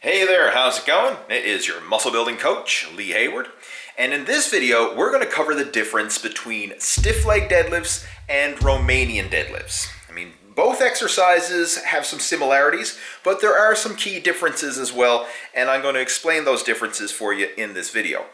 Hey there, how's it going? It is your muscle building coach, Lee Hayward. And in this video, we're going to cover the difference between stiff leg deadlifts and Romanian deadlifts. Both exercises have some similarities, but there are some key differences as well, and I'm going to explain those differences for you in this video.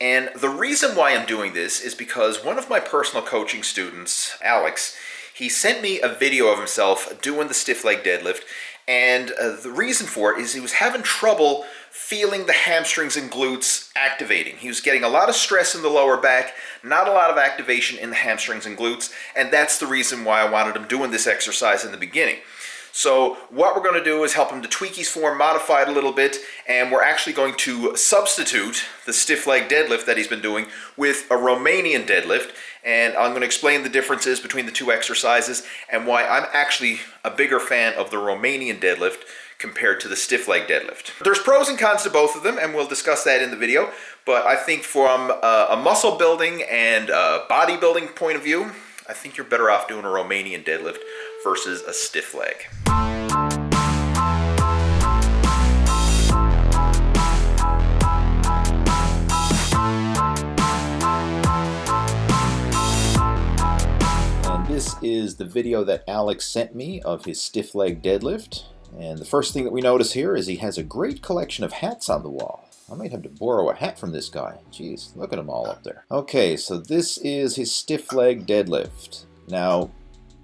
And the reason why I'm doing this is because one of my personal coaching students, Alex, he sent me a video of himself doing the stiff leg deadlift, and the reason for it is he was having trouble feeling the hamstrings and glutes activating. He was getting a lot of stress in the lower back, not a lot of activation in the hamstrings and glutes, and that's the reason why I wanted him doing this exercise in the beginning. So what we're going to do is help him to tweak his form, modify it a little bit, and we're actually going to substitute the stiff leg deadlift that he's been doing with a Romanian deadlift, and I'm going to explain the differences between the two exercises and why I'm actually a bigger fan of the Romanian deadlift compared to the stiff leg deadlift. There's pros and cons to both of them, and we'll discuss that in the video, but I think from a muscle building and a bodybuilding point of view, I think you're better off doing a Romanian deadlift versus a stiff leg. And this is the video that Alex sent me of his stiff leg deadlift. And the first thing that we notice here is he has a great collection of hats on the wall. I might have to borrow a hat from this guy. Jeez, look at them all up there. Okay, so this is his stiff leg deadlift. Now,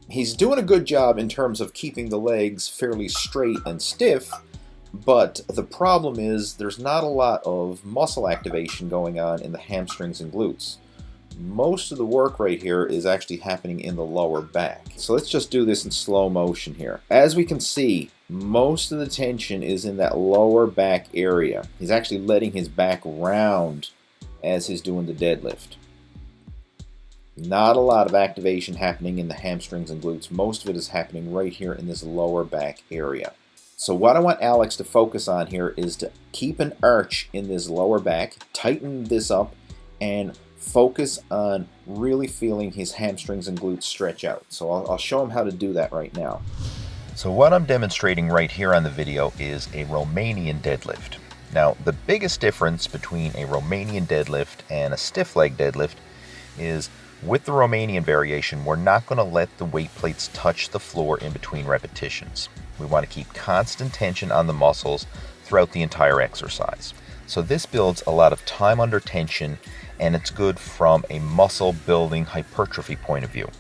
he's doing a good job in terms of keeping the legs fairly straight and stiff, but the problem is there's not a lot of muscle activation going on in the hamstrings and glutes. Most of the work right here is actually happening in the lower back. So let's just do this in slow motion here. As we can see, most of the tension is in that lower back area. He's actually letting his back round as he's doing the deadlift. Not a lot of activation happening in the hamstrings and glutes. Most of it is happening right here in this lower back area. So what I want Alex to focus on here is to keep an arch in this lower back, tighten this up, and focus on really feeling his hamstrings and glutes stretch out. So I'll show him how to do that right now. So what I'm demonstrating right here on the video is a Romanian deadlift. Now, the biggest difference between a Romanian deadlift and a stiff leg deadlift is with the Romanian variation, we're not going to let the weight plates touch the floor in between repetitions. We want to keep constant tension on the muscles throughout the entire exercise. So this builds a lot of time under tension, and it's good from a muscle building hypertrophy point of view.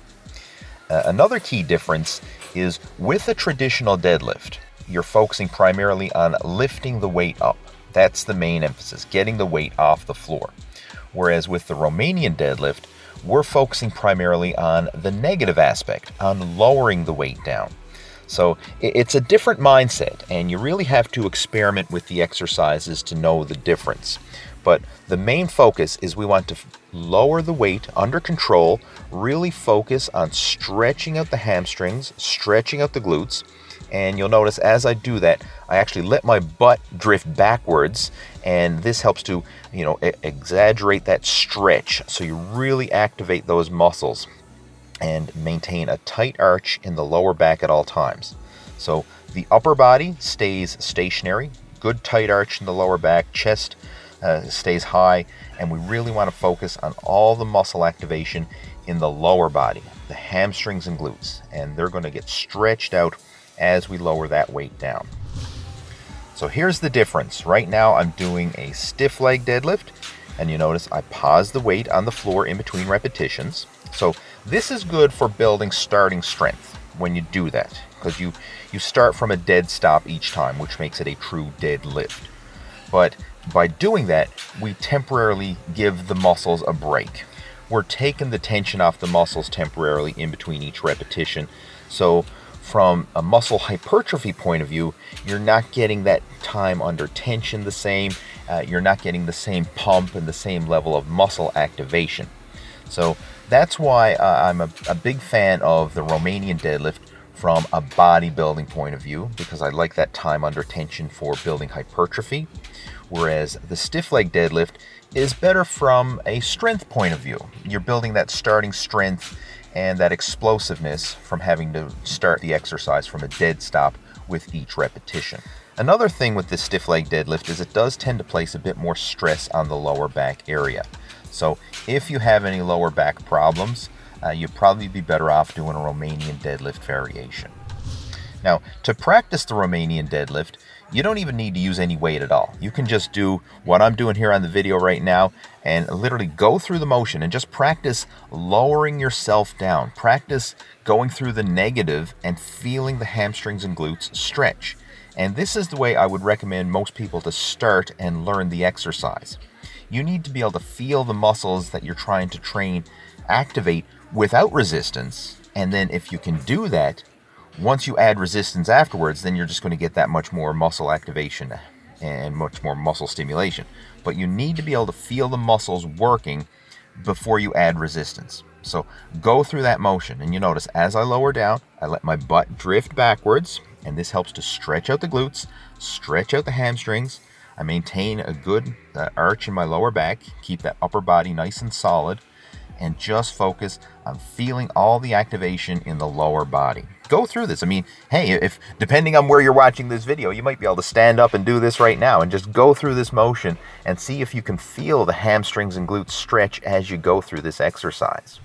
Another key difference is with a traditional deadlift, you're focusing primarily on lifting the weight up. That's the main emphasis, getting the weight off the floor. Whereas with the Romanian deadlift, we're focusing primarily on the negative aspect, on lowering the weight down. So it's a different mindset, and you really have to experiment with the exercises to know the difference. But the main focus is we want to lower the weight under control, really focus on stretching out the hamstrings, stretching out the glutes. And you'll notice as I do that, I actually let my butt drift backwards, and this helps to, exaggerate that stretch. So you really activate those muscles and maintain a tight arch in the lower back at all times. So the upper body stays stationary, good tight arch in the lower back, chest stays high, and we really want to focus on all the muscle activation in the lower body, the hamstrings and glutes, and they're going to get stretched out as we lower that weight down. So here's the difference. Right now I'm doing a stiff leg deadlift, and you notice I pause the weight on the floor in between repetitions. So this is good for building starting strength when you do that, because you start from a dead stop each time, which makes it a true deadlift. But by doing that, we temporarily give the muscles a break. We're taking the tension off the muscles temporarily in between each repetition. So from a muscle hypertrophy point of view, you're not getting that time under tension the same. You're not getting the same pump and the same level of muscle activation. So that's why I'm a big fan of the Romanian deadlift from a bodybuilding point of view, because I like that time under tension for building hypertrophy. Whereas the stiff leg deadlift is better from a strength point of view. You're building that starting strength and that explosiveness from having to start the exercise from a dead stop with each repetition. Another thing with this stiff leg deadlift is it does tend to place a bit more stress on the lower back area. So if you have any lower back problems, you'd probably be better off doing a Romanian deadlift variation. Now, to practice the Romanian deadlift, you don't even need to use any weight at all. You can just do what I'm doing here on the video right now and literally go through the motion and just practice lowering yourself down. Practice going through the negative and feeling the hamstrings and glutes stretch. And this is the way I would recommend most people to start and learn the exercise. You need to be able to feel the muscles that you're trying to train activate without resistance. And then if you can do that, once you add resistance afterwards, then you're just going to get that much more muscle activation and much more muscle stimulation. But you need to be able to feel the muscles working before you add resistance. So go through that motion, and you notice as I lower down, I let my butt drift backwards, and this helps to stretch out the glutes, stretch out the hamstrings. I maintain a good arch in my lower back, keep that upper body nice and solid, and just focus on feeling all the activation in the lower body. Go through this. I mean, hey, if depending on where you're watching this video, you might be able to stand up and do this right now and just go through this motion and see if you can feel the hamstrings and glutes stretch as you go through this exercise.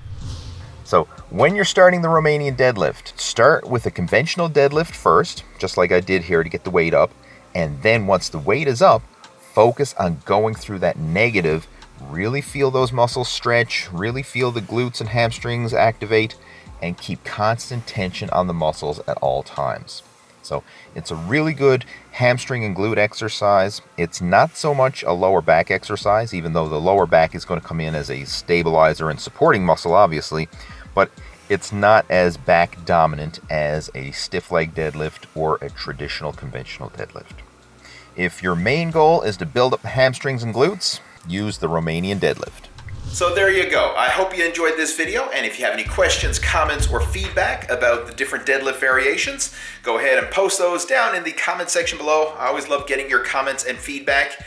So when you're starting the Romanian deadlift, start with a conventional deadlift first, just like I did here to get the weight up. And then once the weight is up, focus on going through that negative. Really feel those muscles stretch, really feel the glutes and hamstrings activate, and keep constant tension on the muscles at all times. So it's a really good hamstring and glute exercise. It's not so much a lower back exercise, even though the lower back is going to come in as a stabilizer and supporting muscle, obviously, but it's not as back dominant as a stiff leg deadlift or a traditional conventional deadlift. If your main goal is to build up the hamstrings and glutes, use the Romanian deadlift. So there you go. I hope you enjoyed this video, and if you have any questions, comments, or feedback about the different deadlift variations, go ahead and post those down in the comment section below. I always love getting your comments and feedback.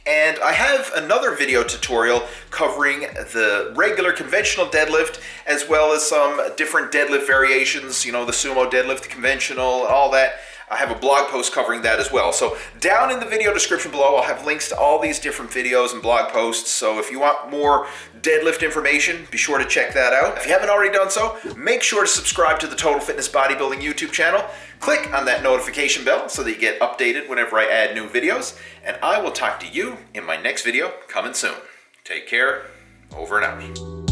And I have another video tutorial covering the regular conventional deadlift as well as some different deadlift variations, you know, the sumo deadlift, the conventional, all that. I have a blog post covering that as well. So down in the video description below, I'll have links to all these different videos and blog posts. So if you want more deadlift information, be sure to check that out. If you haven't already done so, make sure to subscribe to the Total Fitness Bodybuilding YouTube channel. Click on that notification bell so that you get updated whenever I add new videos. And I will talk to you in my next video coming soon. Take care. Over and out.